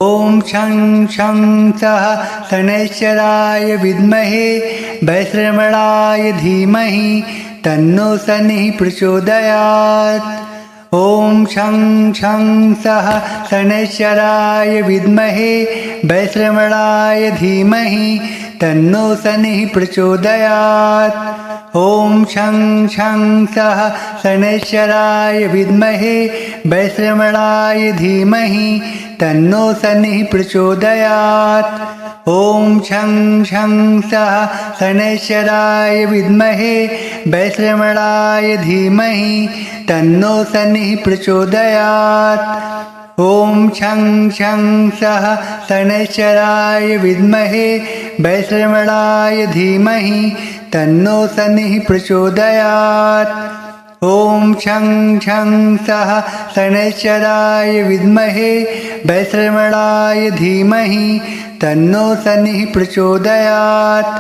ॐ शं शां षं शनैश्चराय विद्महे वैश्रवणाय धीमहि तन्नो शनिः प्रचोदयात्। ॐ शं शां षं शनैश्चराय विद्महे वैश्रवणाय धीमहि तन्नो शनिः प्रचोदयात्। ॐ शं शां षं शनैश्चराय विद्महे वैश्रवणाय धीमहि तन्नो शनिः प्रचोदयात्। ॐ शं शां षं शनैश्चराय विद्महे वैश्रवणाय धीमहि तन्नो शनिः प्रचोदयात्। ॐ शं शां षं शनैश्चराय विद्महे वैश्रवणाय धीमहि तन्नो शनिः प्रचोदयात्। ॐ शं शां षं शनैश्चराय विद्महे वैश्रवणाय धीमहि तन्नो शनिः प्रचोदयात्।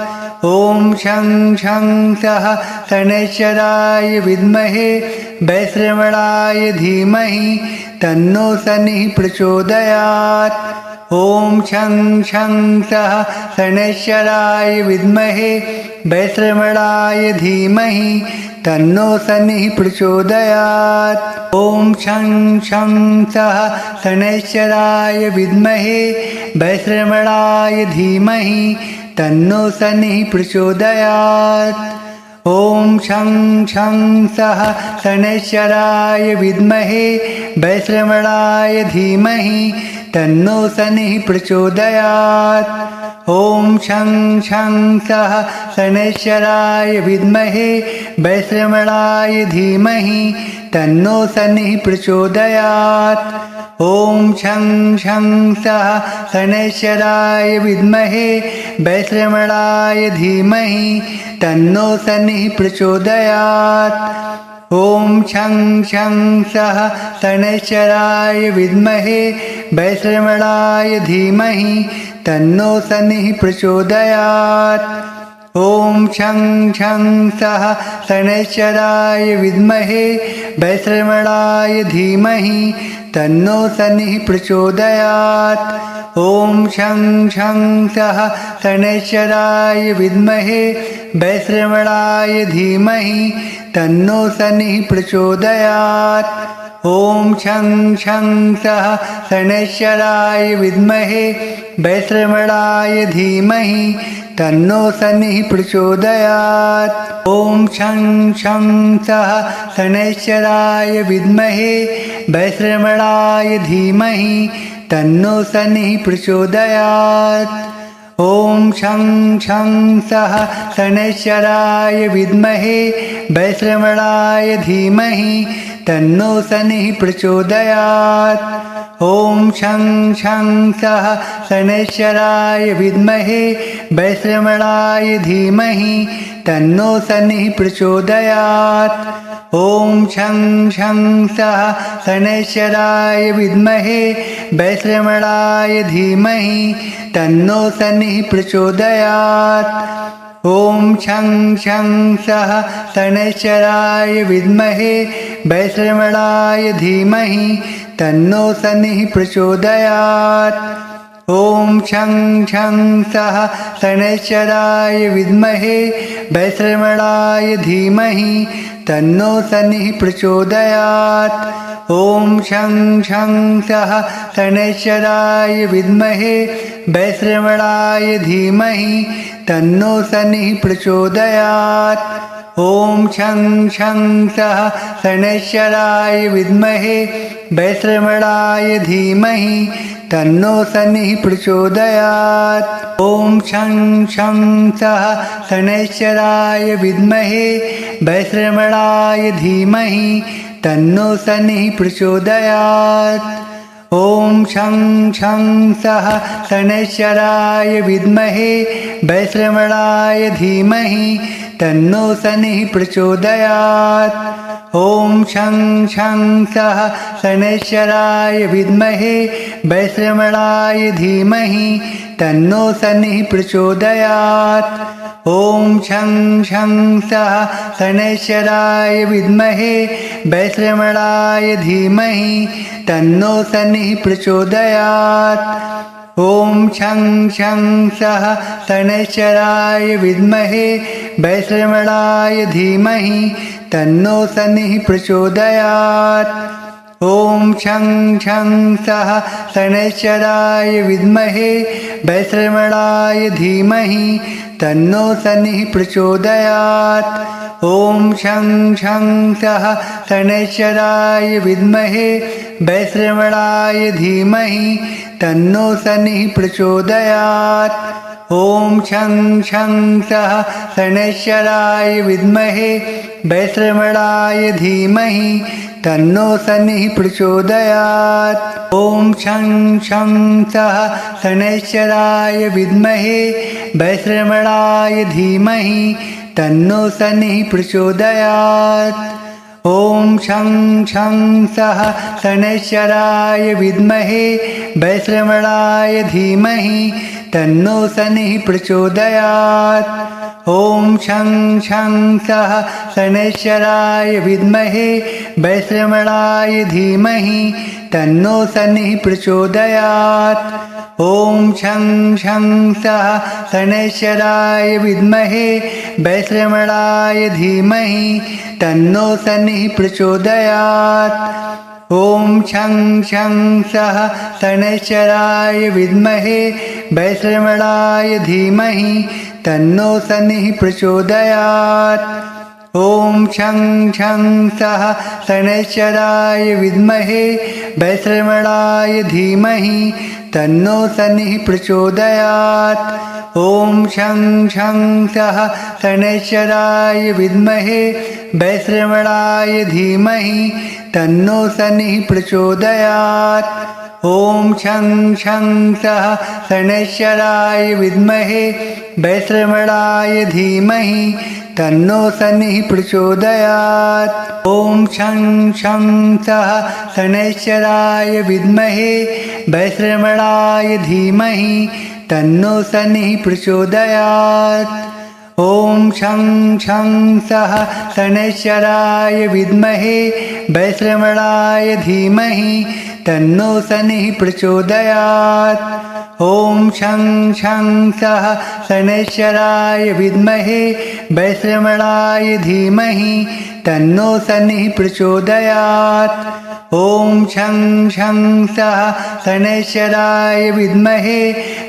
ॐ शं शां षं शनैश्चराय विद्महे वैश्रवणाय धीमहि तन्नो शनिः प्रचोदयात्। ॐ शं शां षं शनैश्चराय विद्महे वैश्रवणाय धीमहि तन्नो शनिः प्रचोदयात्। ॐ शं शां षं शनैश्चराय विद्महे वैश्रवणाय धीमहि तन्नो शनिः प्रचोदयात्। ॐ शं शां षं शनैश्चराय विद्महे वैश्रवणाय धीमहि तन्नो शनिः प्रचोदयात्। ॐ शं शां षं शनैश्चराय विद्महे वैश्रवणाय धीमहि तन्नो शनिः प्रचोदयात्। ॐ शं शां षं शनैश्चराय विद्महे वैश्रवणाय धीमहि तन्नो शनिः प्रचोदयात्। ॐ शं शां षं शनैश्चराय विद्महे वैश्रवणाय धीमहि तन्नो शनिः प्रचोदयात्। ॐ शं शां षं शनैश्चराय विद्महे वैश्रवणाय धीमहि तन्नो शनिः प्रचोदयात्। ॐ शं शां षं शनैश्चराय विद्महे वैश्रवणाय धीमहि तन्नो शनिः प्रचोदयात्। ॐ शं शां षं शनैश्चराय विद्महे वैश्रवणाय धीमहि तन्नो शनिः प्रचोदयात्। ॐ शं शां षं शनैश्चराय विद्महे वैश्रवणाय धीमहि तन्नो शनिः प्रचोदयात्। ॐ शं शां षं शनैश्चराय विद्महे वैश्रवणाय धीमहि तन्नो शनिः प्रचोदयात्। ॐ शं शां षं शनैश्चराय विद्महे वैश्रवणाय धीमहि तन्नो शनिः प्रचोदयात्। ॐ शं शां षं शनैश्चराय विद्महे वैश्रवणाय धीमहि तन्नो शनिः प्रचोदयात्। ॐ शं शां षं शनैश्चराय विद्महे वैश्रवणाय धीमहि तन्नो शनिः प्रचोदयात्। ॐ शं शां षं शनैश्चराय विद्महे वैश्रवणाय धीमहि तन्नो शनिः प्रचोदयात्। ॐ शं शां षं शनैश्चराय विद्महे वैश्रवणाय धीमहि तन्नो शनिः प्रचोदयात्। ॐ शं शां षं शनैश्चराय विद्महे वैश्रवणाय धीमहि तन्नो शनिः प्रचोदयात्। ॐ शं शां षं शनैश्चराय विद्महे वैश्रवणाय धीमहि तन्नो शनिः प्रचोदयात्। ॐ शं शां षं शनैश्चराय विद्महे वैश्रवणाय धीमहि तन्नो शनिः प्रचोदयात्। ॐ शं शां षं शनैश्चराय विद्महे वैश्रवणाय धीमहि तन्नो शनिः प्रचोदयात्। ॐ शं शं सः शनैश्चराय विद्महे वैश्रवणाय धीमहि तन्नो शनिः प्रचोदयात्। ॐ शं शं सः शनैश्चराय विद्महे वैश्रवणाय धीमहि तन्नो शनिः प्रचोदयात्। ॐ शं शं सः शनैश्चराय विद्महे वैश्रवणाय धीमहि तन्नो शनिः प्रचोदयात्। ॐ शं शं सः शनैश्चराय विद्महे वैश्रवणाय धीमहि तन्नो शनिः प्रचोदयात्। ॐ शं शं सः शनैश्चराय विद्महे वैश्रवणाय धीमहि तन्नो शनिः प्रचोदयात्। ॐ शं शं सः शनैश्चराय विद्महे वैश्रवणाय धीमहि तन्नो शनिः प्रचोदयात्। ॐ शं शं सः शनैश्चराय विद्महे वैश्रवणाय धीमहि तन्नो शनिः प्रचोदयात्। ॐ शं शं सः शनैश्चराय विद्महे वैश्रवणाय धीमहि तन्नो शनिः प्रचोदयात्। ॐ शं शं सः शनैश्चराय विद्महे वैश्रवणाय धीमहि तन्नो शनिः प्रचोदयात्। ॐ शं शं सः शनैश्चराय विद्महे वैश्रवणाय धीमहि तन्नो शनिः प्रचोदयात्। ॐ शं शं सः शनैश्चराय विद्महे वैश्रवणाय धीमहि तन्नो शनिः प्रचोदयात्। ॐ शं शं सः शनैश्चराय विद्महे वैश्रवणाय धीमहि तन्नो शनिः प्रचोदयात्। ॐ शं शं सः शनैश्चराय विद्महे वैश्रवणाय धीमहि तन्नो शनिः प्रचोदयात्। ॐ शं शं सः शनैश्चराय विद्महे वैश्रवणाय धीमहि तन्नो शनिः प्रचोदयात्। ॐ शं शं सः शनैश्चराय विद्महे वैश्रवणाय धीमहि तन्नो शनिः प्रचोदयात्। ॐ शं शं सः शनैश्चराय विद्महे वैश्रवणाय धीमहि तन्नो शनिः प्रचोदयात्। ॐ शं शं सः शनैश्चराय विद्महे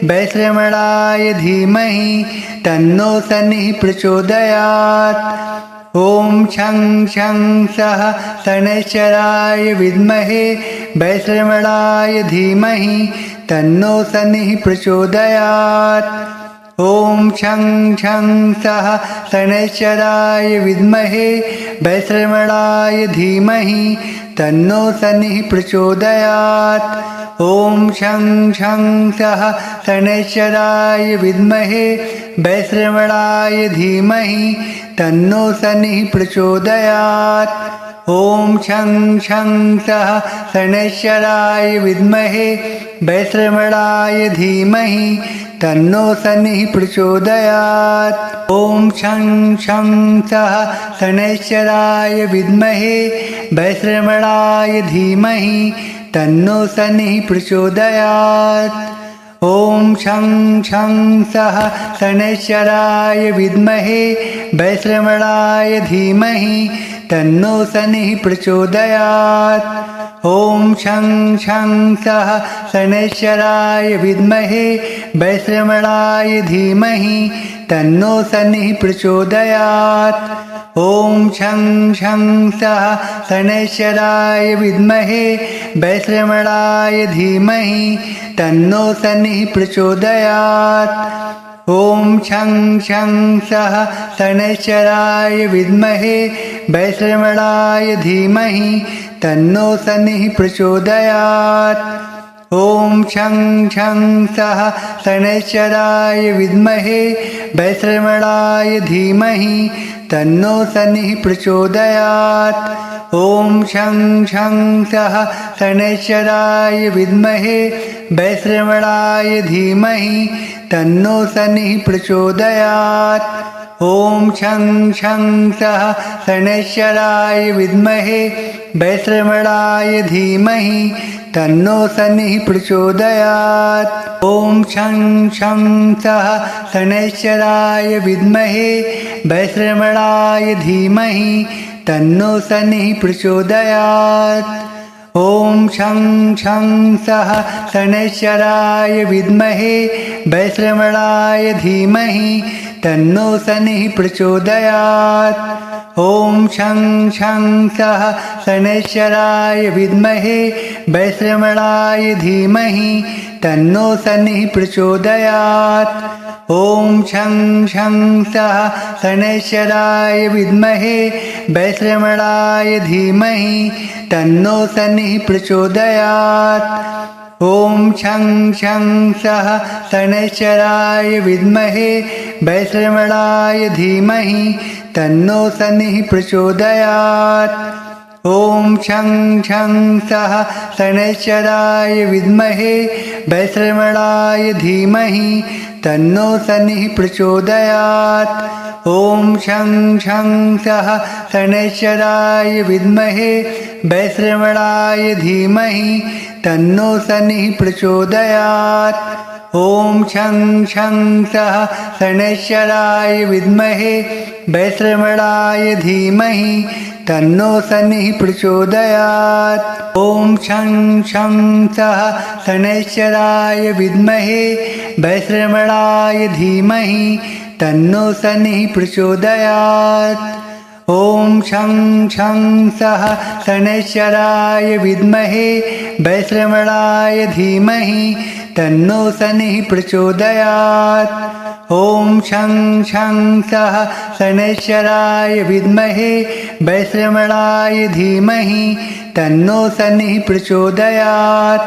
वैश्रवणाय धीमहि तन्नो शनिः प्रचोदयात्। ॐ शं शं सः शनैश्चराय विद्महे वैश्रवणाय धीमहि तन्नो शनिः प्रचोदयात्। ॐ शं शं सः शनैश्चराय विद्महे वैश्रवणाय धीमहि तन्नो शनिः प्रचोदयात्। ॐ शं शं सः शनैश्चराय विद्महे वैश्रवणाय धीमहि तन्नो शनिः प्रचोदयात्। ॐ शं शं सः शनैश्चराय विद्महे वैश्रवणाय धीमहि तन्नो शनिः प्रचोदयात्। ॐ शं शं सः शनैश्चराय विद्महे वैश्रवणाय धीमहि तन्नो शनिः प्रचोदयात्। ॐ शं शं सः शनैश्चराय विद्महे वैश्रवणाय धीमहि तन्नो शनिः प्रचोदयात्। ॐ शं शं सः शनैश्चराय विद्महे वैश्रवणाय धीमहि तन्नो शनिः प्रचोदयात्। ॐ शं शं सः शनैश्चराय विद्महे वैश्रवणाय धीमहि तन्नो शनिः प्रचोदयात्। ॐ शं शं सः शनैश्चराय विद्महे वैश्रवणाय धीमहि तन्नो शनिः प्रचोदयात्। ॐ शं शं सः शनैश्चराय विद्महे वैश्रवणाय धीमहि तन्नो शनिः प्रचोदयात्। ॐ शं शं सः शनैश्चराय विद्महे वैश्रवणाय धीमहि तन्नो शनिः प्रचोदयात्। ॐ शं शं सः शनैश्चराय विद्महे वैश्रवणाय धीमहि तन्नो शनिः प्रचोदयात्। ॐ शं शं सः शनैश्चराय विद्महे वैश्रवणाय धीमहि तन्नो शनिः प्रचोदयात्। ॐ शं शं सः शनैश्चराय विद्महे वैश्रवणाय धीमहि तन्नो शनिः प्रचोदयात्। ॐ शं शं सः शनैश्चराय विद्महे वैश्रवणाय धीमहि तन्नो शनिः प्रचोदयात्। ॐ शं शं सः शनैश्चराय विद्महे वैश्रवणाय धीमहि तन्नो शनिः प्रचोदयात्। ॐ शं शं सः शनैश्चराय विद्महे वैश्रवणाय धीमहि तन्नो शनिः प्रचोदयात्। ॐ शं शं सः शनैश्चराय विद्महे वैश्रवणाय धीमहि तन्नो शनिः प्रचोदयात्। ॐ शं शं सः शनैश्चराय विद्महे वैश्रवणाय धीमहि तन्नो शनिः प्रचोदयात्। ॐ शं शं सः शनैश्चराय विद्महे वैश्रवणाय धीमहि तन्नो शनिः प्रचोदयात्। ॐ शं शं सः शनैश्चराय विद्महे वैश्रवणाय धीमहि तन्नो शनिः प्रचोदयात्। ॐ शं शं सः शनैश्चराय विद्महे वैश्रवणाय धीमहि तन्नो शनिः प्रचोदयात्। ॐ शं शं सः शनैश्चराय विद्महे वैश्रवणाय धीमहि तन्नो शनिः प्रचोदयात्।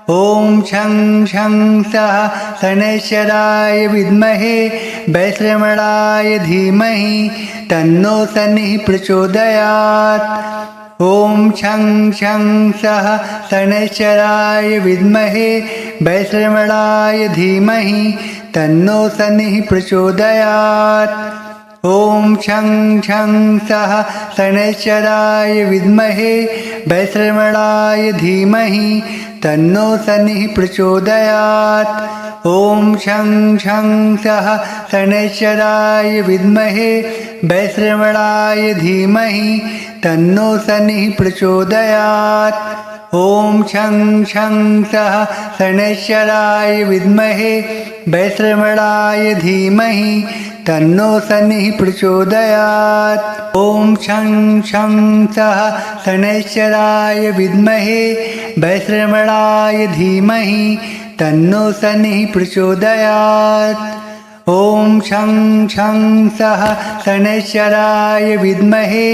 ॐ शं शं सः शनैश्चराय विद्महे वैश्रवणाय धीमहि तन्नो शनिः प्रचोदयात्। ॐ शं शं सः शनैश्चराय विद्महे वैश्रवणाय धीमहि तन्नो शनिः प्रचोदयात्। ॐ शं शं सः शनैश्चराय विद्महे वैश्रवणाय धीमहि तन्नो शनिः प्रचोदयात्। ॐ शं शं सः शनैश्चराय विद्महे वैश्रवणाय धीमहि तन्नो शनिः प्रचोदयात्। ॐ शं शं सः शनैश्चराय विद्महे वैश्रवणाय धीमहि तन्नो शनिः प्रचोदयात्। ॐ शं शं सः शनैश्चराय विद्महे वैश्रवणाय धीमहि तन्नो शनिः प्रचोदयात्। ॐ शं शं सः शनैश्चराय विद्महे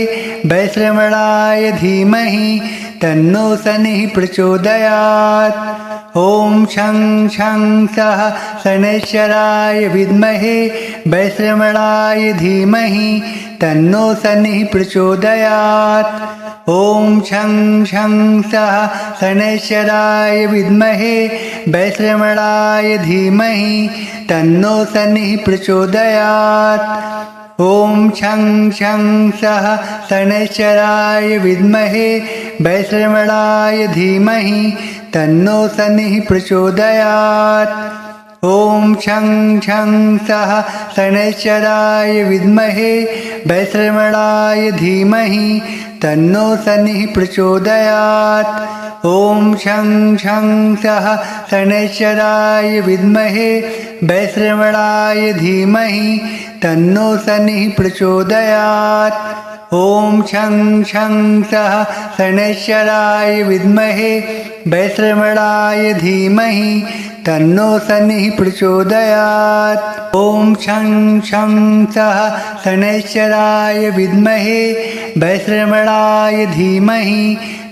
वैश्रवणाय धीमहि तन्नो शनिः प्रचोदयात्। ॐ शं शं सः शनैश्चराय विद्महे वैश्रवणाय धीमहि तन्नो शनिः प्रचोदयात्। ॐ शं शं सः शनैश्चराय विद्महे वैश्रवणाय धीमहि तन्नो शनिः प्रचोदयात्। ॐ शं शं सः शनैश्चराय विद्महे वैश्रवणाय धीमहि तन्नो शनिः प्रचोदयात्। ॐ शं शं सः शनैश्चराय विद्महे वैश्रवणाय धीमहि तन्नो शनिः प्रचोदयात्। ॐ शं शं सः शनैश्चराय विद्महे वैश्रवणाय धीमहि तन्नो शनिः प्रचोदयात्। ॐ शं शं सः शनैश्चराय विद्महे वैश्रवणाय धीमहि तन्नो शनिः प्रचोदयात्। ॐ शं शं सः शनैश्चराय विद्महे वैश्रवणाय धीमहि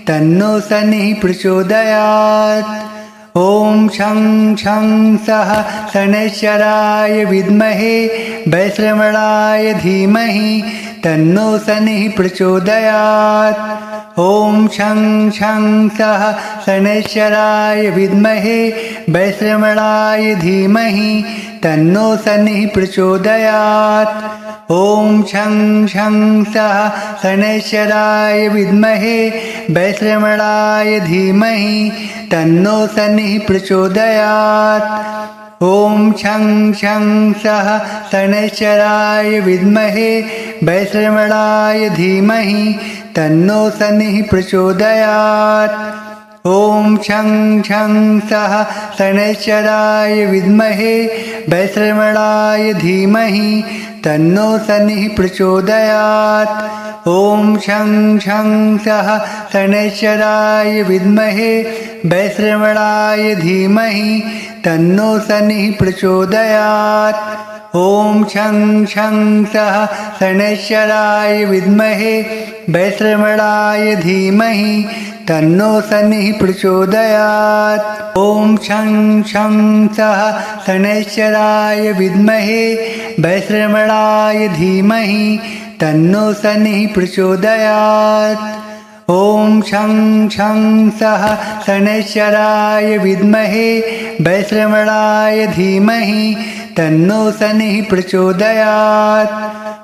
तन्नो शनिः प्रचोदयात्। ॐ शं शं सः शनैश्चराय विद्महे वैश्रवणाय धीमहि तन्नो शनिः प्रचोदयात्। ॐ शं शं सः शनैश्चराय विद्महे वैश्रवणाय धीमहि तन्नो शनिः प्रचोदयात्। ॐ शं शं सः शनैश्चराय विद्महे वैश्रवणाय धीमहि तन्नो शनिः प्रचोदयात्। ॐ शं शं सः शनैश्चराय विद्महे वैश्रवणाय धीमहि तन्नो शनिः प्रचोदयात्। ॐ शं शं सः शनैश्चराय विद्महे वैश्रवणाय धीमहि तन्नो शनिः प्रचोदयात्। ॐ शं शं सः शनैश्चराय विद्महे वैश्रवणाय धीमहि तन्नो शनिः प्रचोदयात्। ॐ शं शं सः शनैश्चराय विद्महे वैश्रवणाय धीमहि तन्नो शनिः प्रचोदयात्। ॐ शं शं सः शनैश्चराय विद्महे वैश्रवणाय धीमहि तन्नो शनिः प्रचोदयात्। ॐ शं शं सः शनैश्चराय विद्महे वैश्रवणाय धीमहि तन्नो शनिः प्रचोदयात्।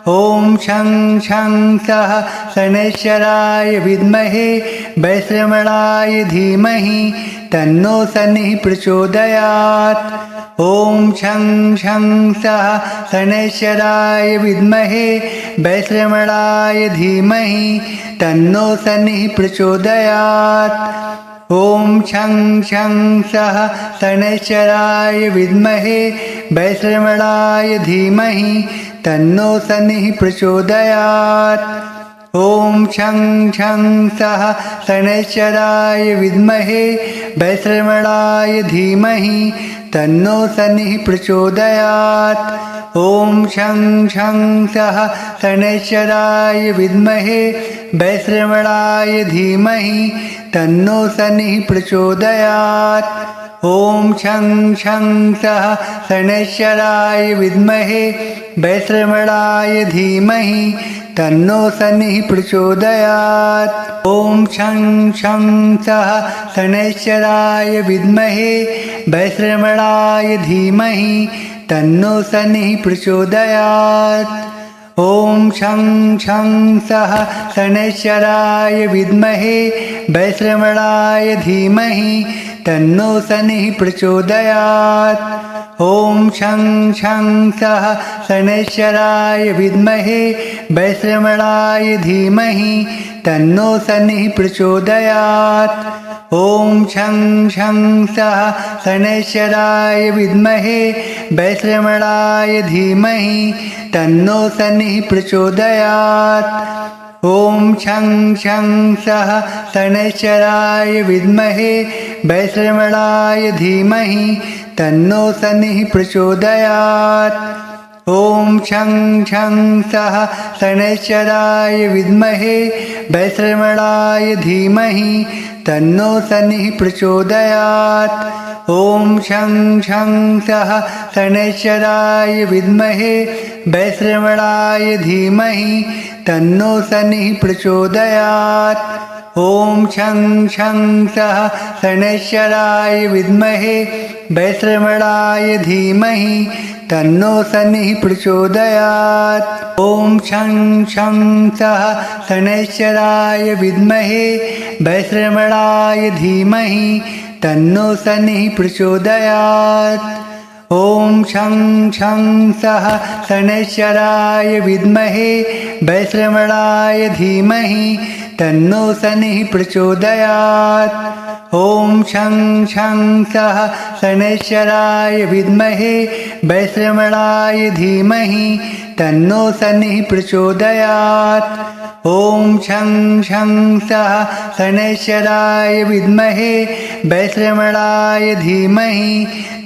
ॐ शं शं सः शनैश्चराय विद्महे वैश्रवणाय धीमहि तन्नो शनिः प्रचोदयात्। ॐ शं शं सः शनैश्चराय विद्महे वैश्रवणाय धीमहि तन्नो शनिः प्रचोदयात्। ॐ शं शं सः शनैश्चराय विद्महे वैश्रवणाय धीमहि तन्नो शनिः प्रचोदयात्। ॐ शं शं सः शनैश्चराय विद्महे वैश्रवणाय धीमहि तन्नो शनिः प्रचोदयात्। ॐ शं शं सः शनैश्चराय विद्महे वैश्रवणाय धीमहि तन्नो शनिः प्रचोदयात्। ॐ शं शं सः शनैश्चराय विद्महे वैश्रवणाय धीमहि तन्नो शनिः प्रचोदयात्। ॐ शं शं सः शनैश्चराय विद्महे वैश्रवणाय धीमहि तन्नो शनिः प्रचोदयात्। ॐ शं शं सः शनैश्चराय विद्महे वैश्रवणाय धीमहि तन्नो शनिः प्रचोदयात्। ॐ शं शं सः शनैश्चराय विद्महे वैश्रवणाय धीमहि तन्नो शनिः प्रचोदयात्। ॐ शं शं सः शनैश्चराय विद्महे वैश्रवणाय धीमहि तन्नो शनिः प्रचोदयात्। ॐ शं शं सः शनैश्चराय विद्महे वैश्रवणाय धीमहि तन्नो शनिः प्रचोदयात्। ॐ शं शं सः शनैश्चराय विद्महे वैश्रवणाय धीमहि तन्नो शनिः प्रचोदयात्। ॐ शं शं सः शनैश्चराय विद्महे वैश्रवणाय धीमहि तन्नो शनिः प्रचोदयात्। ॐ शं शं सः शनैश्चराय विद्महे वैश्रवणाय धीमहि तन्नो शनिः प्रचोदयात्। ॐ शं शं सः शनैश्चराय विद्महे वैश्रवणाय धीमहि तन्नो शनिः प्रचोदयात्। ॐ शं शं सः शनैश्चराय विद्महे वैश्रवणाय धीमहि तन्नो शनिः प्रचोदयात्। ॐ शं शं सः शनैश्चराय विद्महे वैश्रवणाय धीमहि तन्नो शनिः प्रचोदयात्। ॐ शं शं सः शनैश्चराय विद्महे वैश्रवणाय धीमहि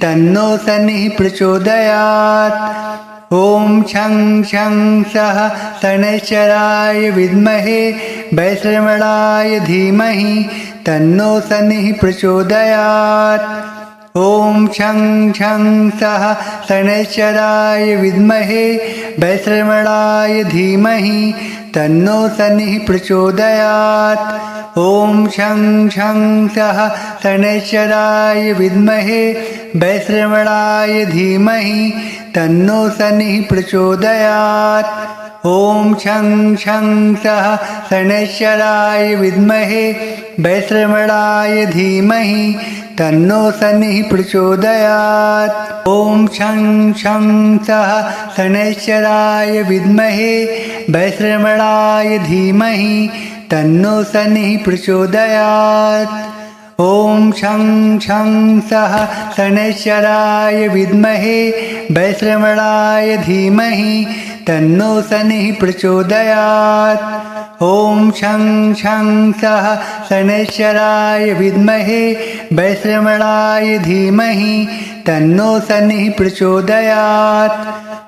तन्नो शनिः प्रचोदयात्। ॐ शं शं सः शनैश्चराय विद्महे वैश्रवणाय धीमहि तन्नो शनिः प्रचोदयात्। ॐ शं शं सः शनैश्चराय विद्महे वैश्रवणाय धीमहि तन्नो शनिः प्रचोदयात्। ॐ शं शं सः शनैश्चराय विद्महे वैश्रवणाय धीमहि तन्नो शनिः प्रचोदयात्। ॐ शं शं सः शनैश्चराय विद्महे वैश्रवणाय धीमहि तन्नो शनिः प्रचोदयात्। ॐ शं शं सः शनैश्चराय विद्महे वैश्रवणाय धीमहि तन्नो शनिः प्रचोदयात्। ॐ शं शं सः शनैश्चराय विद्महे वैश्रवणाय धीमहि तन्नो शनिः प्रचोदयात्। ॐ शं शं सः शनैश्चराय विद्महे वैश्रवणाय धीमहि तन्नो शनिः प्रचोदयात्।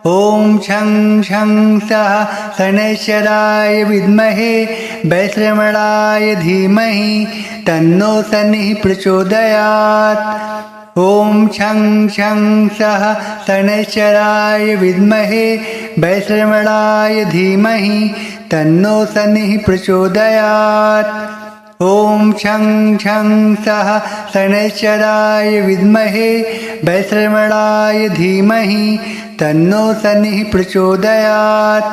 ॐ शं शं सः शनैश्चराय विद्महे वैश्रवणाय धीमहि तन्नो शनिः प्रचोदयात्। ॐ शं शं सः शनैश्चराय विद्महे वैश्रवणाय धीमहि तन्नो शनिः प्रचोदयात्। ॐ शं शं सः शनैश्चराय विद्महे वैश्रवणाय धीमहि तन्नो शनिः प्रचोदयात्।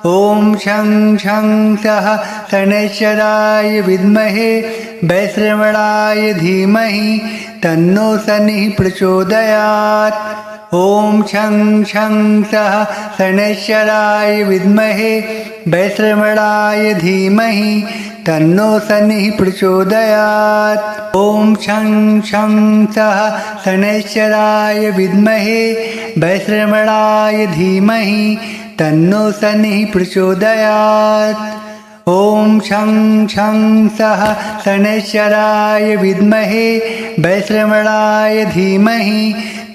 ॐ शं शं सः शनैश्चराय विद्महे वैश्रवणाय धीमहि तन्नो शनिः प्रचोदयात्। ॐ शं शं सः शनैश्चराय विद्महे वैश्रवणाय धीमहि तन्नो शनिः प्रचोदयात्। ॐ शं शं सः शनैश्चराय विद्महे वैश्रवणाय धीमहि तन्नो शनिः प्रचोदयात्। ॐ शं शं सः शनैश्चराय विद्महे वैश्रवणाय धीमहि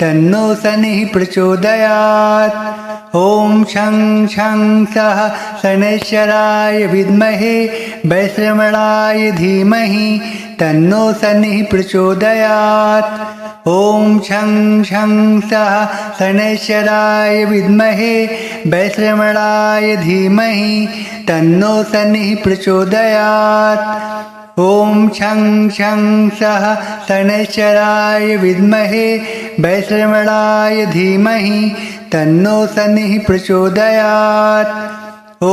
तन्नो शनिः प्रचोदयात्। ॐ शं शं सः शनैश्चराय विद्महे वैश्रवणाय धीमहि तन्नो शनिः प्रचोदयात्। ॐ शं शं सः शनैश्चराय विद्महे वैश्रवणाय धीमहि तन्नो शनिः प्रचोदयात्। ॐ शं शं सः शनैश्चराय विद्महे वैश्रवणाय धीमहि तन्नो शनिः प्रचोदयात्।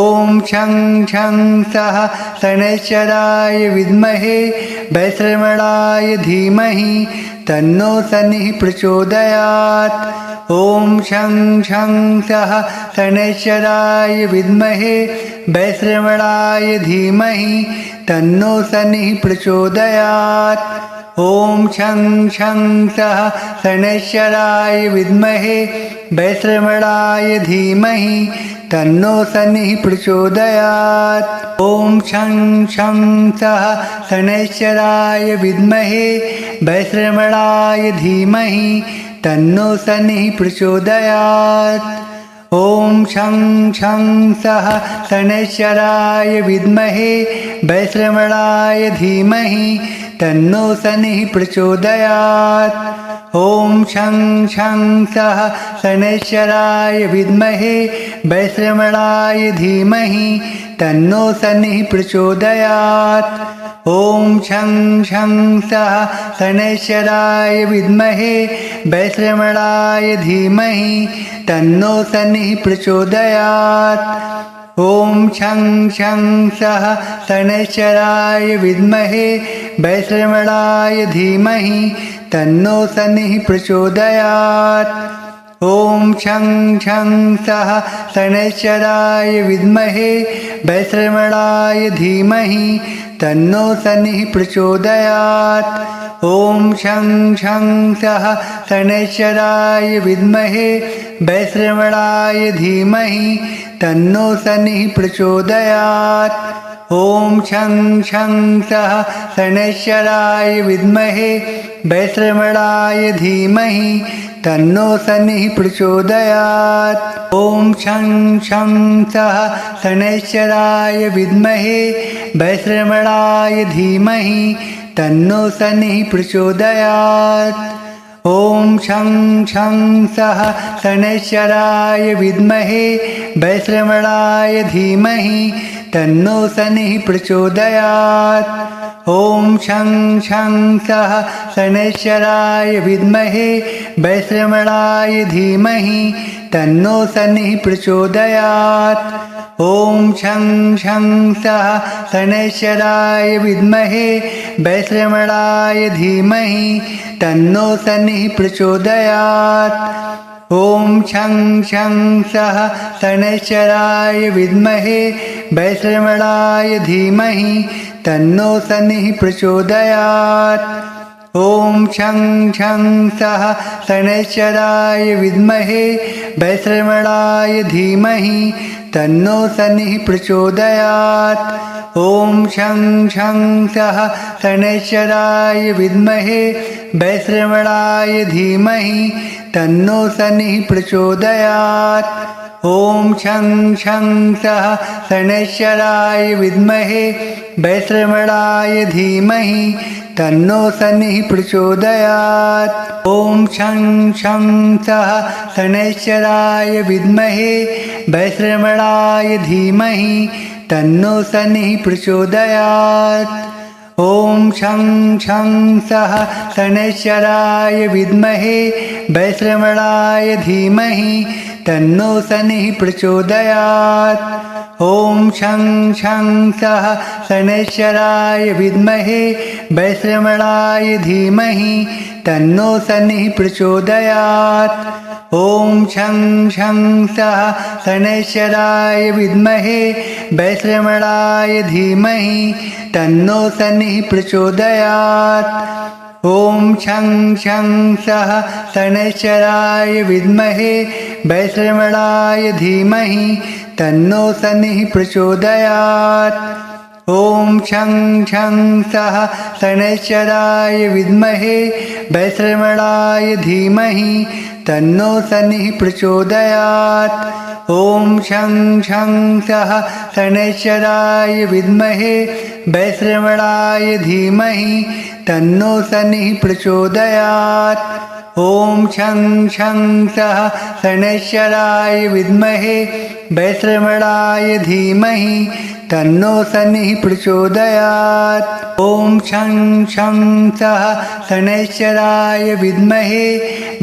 ॐ शं शं सः शनैश्चराय विद्महे वैश्रवणाय धीमहि तन्नो शनिः प्रचोदयात्। ॐ शं शं सः शनैश्चराय विद्महे वैश्रवणाय धीमहि तन्नो शनिः प्रचोदयात्। ॐ शं शं सः शनैश्चराय विद्महे वैश्रवणाय धीमहि तन्नो शनिः प्रचोदयात्। ॐ शं शं सः शनैश्चराय विद्महे वैश्रवणाय धीमहि तन्नो शनिः प्रचोदयात्। ॐ शं शं सः शनैश्चराय विद्महे वैश्रवणाय धीमहि तन्नो शनिः प्रचोदयात्। ॐ शं शं सः शनैश्चराय विद्महे वैश्रवणाय धीमहि तन्नो शनिः प्रचोदयात्। ॐ शं शं सः शनैश्चराय विद्महे वैश्रवणाय धीमहि तन्नो शनिः प्रचोदयात्। ॐ शं शं सः शनैश्चराय विद्महे वैश्रवणाय धीमहि तन्नो शनिः प्रचोदयात्। ॐ शं शं सः शनैश्चराय विद्महे वैश्रवणाय धीमहि तन्नो शनिः प्रचोदयात्। ॐ शं शं सः शनैश्चराय विद्महे वैश्रवणाय धीमहि तन्नो शनिः प्रचोदयात्। ॐ शं शं सः शनैश्चराय विद्महे वैश्रवणाय धीमहि तन्नो शनिः प्रचोदयात्। ॐ शं शं सः शनैश्चराय विद्महे वैश्रवणाय धीमहि तन्नो शनिः प्रचोदयात्। ॐ शं शं सः शनैश्चराय विद्महे वैश्रवणाय धीमहि तन्नो शनिः प्रचोदयात्। ॐ शं शं सः शनैश्चराय विद्महे वैश्रवणाय धीमहि तन्नो शनिः प्रचोदयात्। ॐ शं शं सः शनैश्चराय विद्महे वैश्रवणाय धीमहि तन्नो शनिः प्रचोदयात्। ॐ शं शं सः शनैश्चराय विद्महे वैश्रवणाय धीमहि तन्नो शनिः प्रचोदयात्। ॐ शं शं सः शनैश्चराय विद्महे वैश्रवणाय धीमहि तन्नो शनिः प्रचोदयात्। ॐ शं शं सः शनैश्चराय विद्महे वैश्रवणाय धीमहि तन्नो शनिः प्रचोदयात्। ॐ शं शं सः शनैश्चराय विद्महे वैश्रवणाय धीमहि तन्नो शनिः प्रचोदयात्। ॐ शं शं सः शनैश्चराय विद्महे वैश्रवणाय धीमहि तन्नो शनिः प्रचोदयात्। ॐ शं शं सः शनैश्चराय विद्महे वैश्रवणाय धीमहि तन्नो शनिः प्रचोदयात्। ॐ शं शं सः शनैश्चराय विद्महे वैश्रवणाय धीमहि तन्नो शनिः प्रचोदयात्। ॐ शं शं सः शनैश्चराय विद्महे वैश्रवणाय धीमहि तन्नो शनिः प्रचोदयात्। ॐ शं शं सः शनैश्चराय विद्महे वैश्रवणाय धीमहि तन्नो शनिः प्रचोदयात्। ॐ शं शं सः शनैश्चराय विद्महे वैश्रवणाय धीमहि तन्नो शनिः प्रचोदयात्। ॐ शं शं सः शनैश्चराय विद्महे वैश्रवणाय धीमहि तन्नो शनिः प्रचोदयात्। ॐ शं शं सः शनैश्चराय विद्महे वैश्रवणाय धीमहि तन्नो शनिः प्रचोदयात्। ॐ शं शं सः शनैश्चराय विद्महे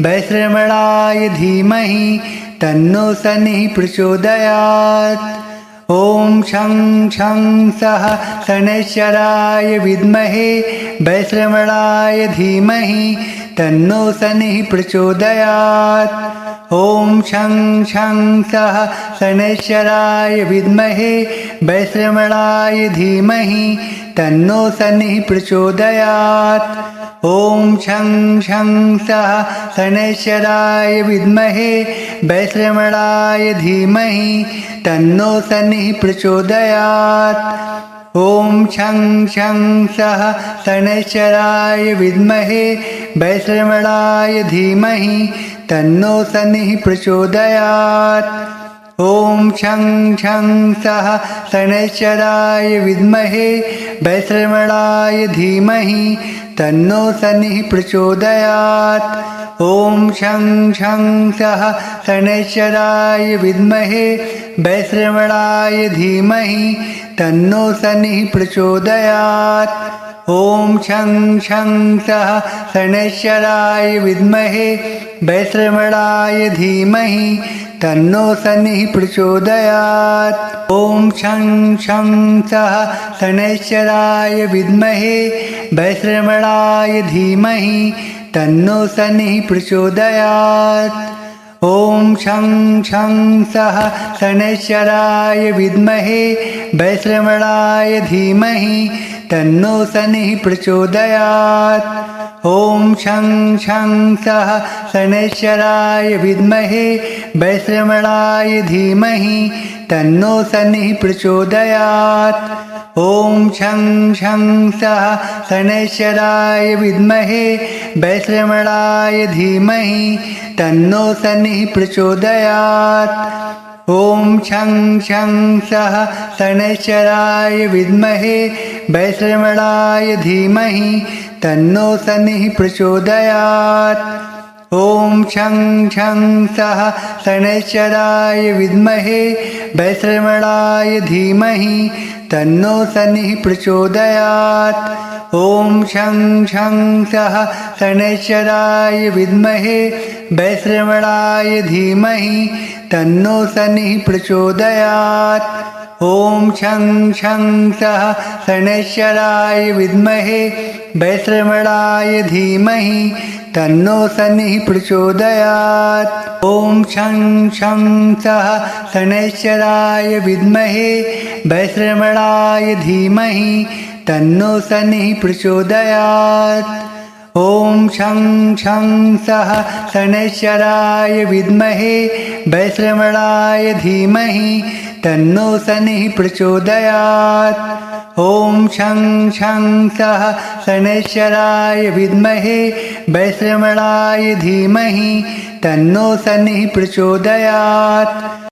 वैश्रवणाय धीमहि तन्नो शनिः प्रचोदयात्। ॐ शं शं सः शनैश्चराय विद्महे वैश्रवणाय धीमहि तन्नो शनिः प्रचोदयात्। ॐ शं शं सः शनैश्चराय विद्महे वैश्रवणाय धीमहि तन्नो शनिः प्रचोदयात्। ॐ शं शं सः शनैश्चराय विद्महे वैश्रवणाय धीमहि तन्नो शनिः प्रचोदयात्। ॐ शं शं सः शनैश्चराय विद्महे वैश्रवणाय धीमहि तन्नो शनिः प्रचोदयात्। ॐ शं शं सः शनैश्चराय विद्महे वैश्रवणाय धीमहि तन्नो शनिः प्रचोदयात्। ॐ शं शं सः शनैश्चराय विद्महे वैश्रवणाय धीमहि तन्नो शनिः प्रचोदयात्। ॐ शं शं सः शनैश्चराय विद्महे वैश्रवणाय धीमहि तन्नो शनिः प्रचोदयात्। ॐ शं शं सः शनैश्चराय विद्महे वैश्रवणाय धीमहि तन्नो शनिः प्रचोदयात्। ॐ शं शं सः शनैश्चराय विद्महे वैश्रवणाय धीमहि तन्नो शनिः प्रचोदयात्। ॐ शं शं सः शनैश्चराय विद्महे वैश्रवणाय धीमहि तन्नो शनिः प्रचोदयात्। ॐ शं शं सः शनैश्चराय विद्महे वैश्रवणाय धीमहि तन्नो शनिः प्रचोदयात्। ॐ शं शं सः शनैश्चराय विद्महे वैश्रवणाय धीमहि तन्नो शनिः प्रचोदयात्। ॐ शं शं सः शनैश्चराय विद्महे वैश्रवणाय धीमहि तन्नो शनिः प्रचोदयात्। ॐ शं शं सः शनैश्चराय विद्महे वैश्रवणाय धीमहि तन्नो शनिः प्रचोदयात्। ॐ शं शं सः शनैश्चराय विद्महे वैश्रवणाय धीमहि तन्नो शनिः प्रचोदयात्। ॐ शं शं सः शनैश्चराय विद्महे वैश्रवणाय धीमहि तन्नो शनिः प्रचोदयात्। ॐ शं शं सः शनैश्चराय विद्महे वैश्रवणाय धीमहि तन्नो शनिः प्रचोदयात्। ॐ शं शं सः शनैश्चराय विद्महे वैश्रवणाय धीमहि तन्नो शनिः प्रचोदयात्।